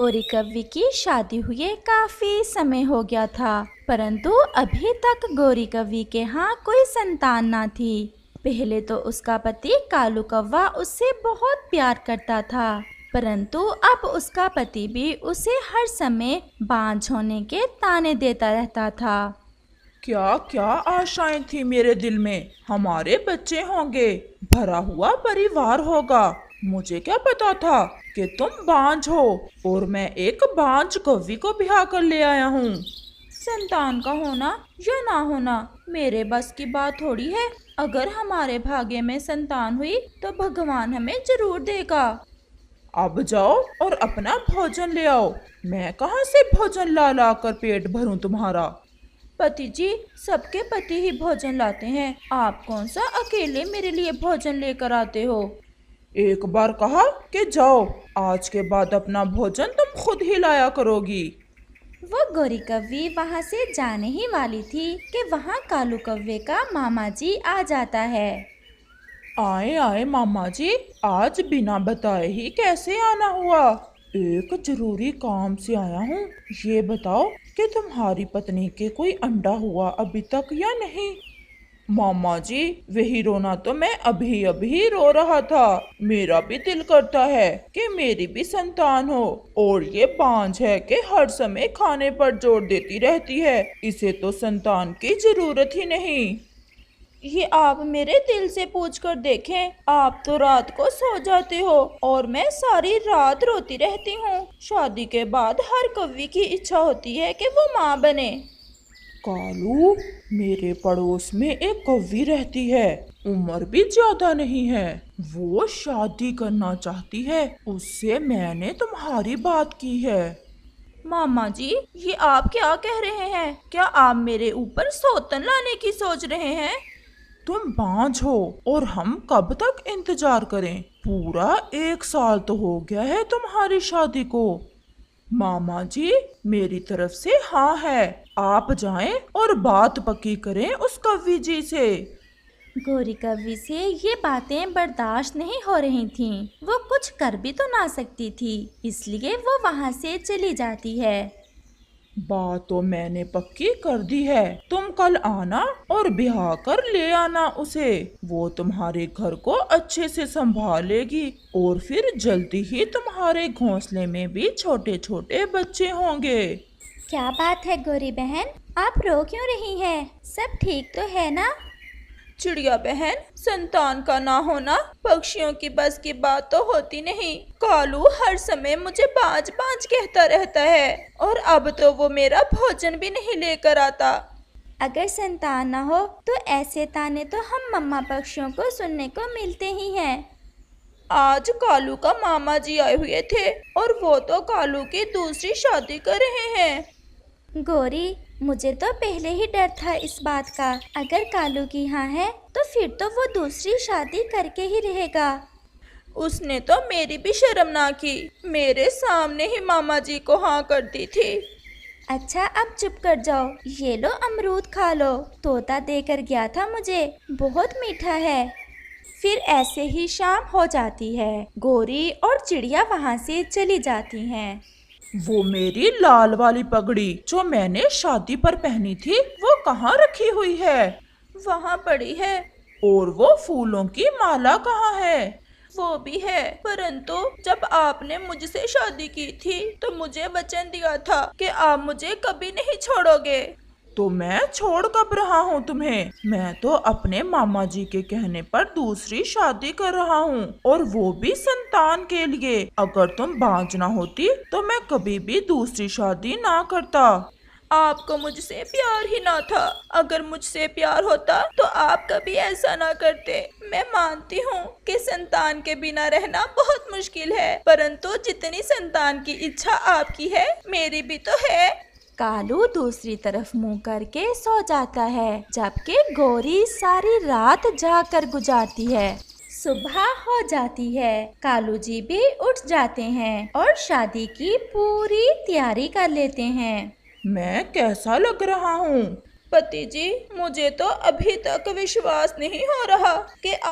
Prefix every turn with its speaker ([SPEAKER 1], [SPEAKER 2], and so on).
[SPEAKER 1] गौरी कव्वी की शादी हुए काफी समय हो गया था, परंतु अभी तक गौरी कव्वी के यहाँ कोई संतान ना थी। पहले तो उसका पति कालू कौवा उससे बहुत प्यार करता था, परंतु अब उसका पति भी उसे हर समय बांझ होने के ताने देता रहता था।
[SPEAKER 2] क्या क्या आशाएं थी मेरे दिल में। हमारे बच्चे होंगे, भरा हुआ परिवार होगा। मुझे क्या पता था कि तुम बांझ हो और मैं एक बांझ कौवी को ब्याह कर ले आया हूँ।
[SPEAKER 1] संतान का होना या ना होना मेरे बस की बात थोड़ी है। अगर हमारे भाग्य में संतान हुई तो भगवान हमें जरूर देगा।
[SPEAKER 2] अब जाओ और अपना भोजन ले आओ। मैं कहाँ से भोजन ला ला कर पेट भरूं तुम्हारा।
[SPEAKER 1] पति जी, सबके पति ही भोजन लाते हैं, आप कौन सा अकेले मेरे लिए भोजन लेकर आते हो।
[SPEAKER 2] एक बार कहा कि जाओ, आज के बाद अपना भोजन तुम खुद ही लाया करोगी।
[SPEAKER 1] वो गौरी कव्वी वहाँ से जाने ही वाली थी कि वहाँ कालू कौवे का मामा जी आ जाता है।
[SPEAKER 2] आए आए मामा जी, आज बिना बताए ही कैसे आना हुआ। एक जरूरी काम से आया हूँ। ये बताओ कि तुम्हारी पत्नी के कोई अंडा हुआ अभी तक या नहीं। मामा जी, वही रोना तो मैं अभी अभी रो रहा था। मेरा भी दिल करता है कि मेरी भी संतान हो, और ये बांझ है कि हर समय खाने पर जोर देती रहती है। इसे तो संतान की जरूरत ही नहीं।
[SPEAKER 1] ये आप मेरे दिल से पूछ कर देखें, आप तो रात को सो जाते हो और मैं सारी रात रोती रहती हूँ। शादी के बाद हर कव्वी की इच्छा होती है कि वो माँ बने।
[SPEAKER 2] कालू, मेरे पड़ोस में एक कौवी रहती है, उम्र भी ज्यादा नहीं है। वो शादी करना चाहती है, उससे मैंने तुम्हारी बात की है।
[SPEAKER 1] मामा जी, ये आप क्या कह रहे हैं? क्या आप मेरे ऊपर सौतन लाने की सोच रहे हैं?
[SPEAKER 2] तुम बांझ हो और हम कब तक इंतजार करें। पूरा 1 साल तो हो गया है तुम्हारी शादी को। मामा जी, मेरी तरफ से हाँ है। आप जाएं और बात पक्की करें उस कवि जी से।
[SPEAKER 1] गौरी कव्वी से ये बातें बर्दाश्त नहीं हो रही थीं। वो कुछ कर भी तो ना सकती थी, इसलिए वो वहाँ से चली जाती है।
[SPEAKER 2] बात तो मैंने पक्की कर दी है। तुम कल आना और ब्याह कर ले आना उसे। वो तुम्हारे घर को अच्छे से संभालेगी और फिर जल्दी ही तुम्हारे घोंसले में भी छोटे छोटे बच्चे होंगे।
[SPEAKER 1] क्या बात है गौरी बहन, आप रो क्यों रही हैं? सब ठीक तो है ना? चिड़िया बहन, संतान का ना होना पक्षियों की बस की बात तो होती नहीं। कालू हर समय मुझे बाज बाज कहता रहता है और अब तो वो मेरा भोजन भी नहीं लेकर आता। अगर संतान ना हो तो ऐसे ताने तो हम मम्मा पक्षियों को सुनने को मिलते ही हैं। आज कालू का मामा जी आए हुए थे और वो तो कालू की दूसरी शादी कर रहे हैं। गौरी, मुझे तो पहले ही डर था इस बात का। अगर कालू की हाँ है तो फिर तो वो दूसरी शादी करके ही रहेगा। उसने तो मेरी भी शर्म ना की, मेरे सामने ही मामा जी को हाँ कर दी थी। अच्छा, अब चुप कर जाओ। ये लो अमरूद खा लो, तोता देकर गया था मुझे, बहुत मीठा है। फिर ऐसे ही शाम हो जाती है। गौरी और चिड़िया वहाँ से चली जाती हैं।
[SPEAKER 2] वो मेरी लाल वाली पगड़ी जो मैंने शादी पर पहनी थी, वो कहाँ रखी हुई है?
[SPEAKER 1] वहाँ पड़ी है।
[SPEAKER 2] और वो फूलों की माला कहाँ है?
[SPEAKER 1] वो भी है, परंतु जब आपने मुझसे शादी की थी तो मुझे वचन दिया था कि आप मुझे कभी नहीं छोड़ोगे।
[SPEAKER 2] तो मैं छोड़ कब रहा हूँ तुम्हें? मैं तो अपने मामा जी के कहने पर दूसरी शादी कर रहा हूँ, और वो भी संतान के लिए। अगर तुम बांझ ना होती तो मैं कभी भी दूसरी शादी ना करता।
[SPEAKER 1] आपको मुझसे प्यार ही ना था। अगर मुझसे प्यार होता तो आप कभी ऐसा ना करते। मैं मानती हूँ कि संतान के बिना रहना बहुत मुश्किल है, परंतु जितनी संतान की इच्छा आपकी है, मेरी भी तो है। कालू दूसरी तरफ मुंह करके सो जाता है, जबकि गौरी सारी रात जाकर गुजारती है। सुबह हो जाती है, कालू जी भी उठ जाते हैं और शादी की पूरी तैयारी कर लेते हैं।
[SPEAKER 2] मैं कैसा लग रहा हूँ?
[SPEAKER 1] पति जी, मुझे तो अभी तक विश्वास नहीं हो रहा कि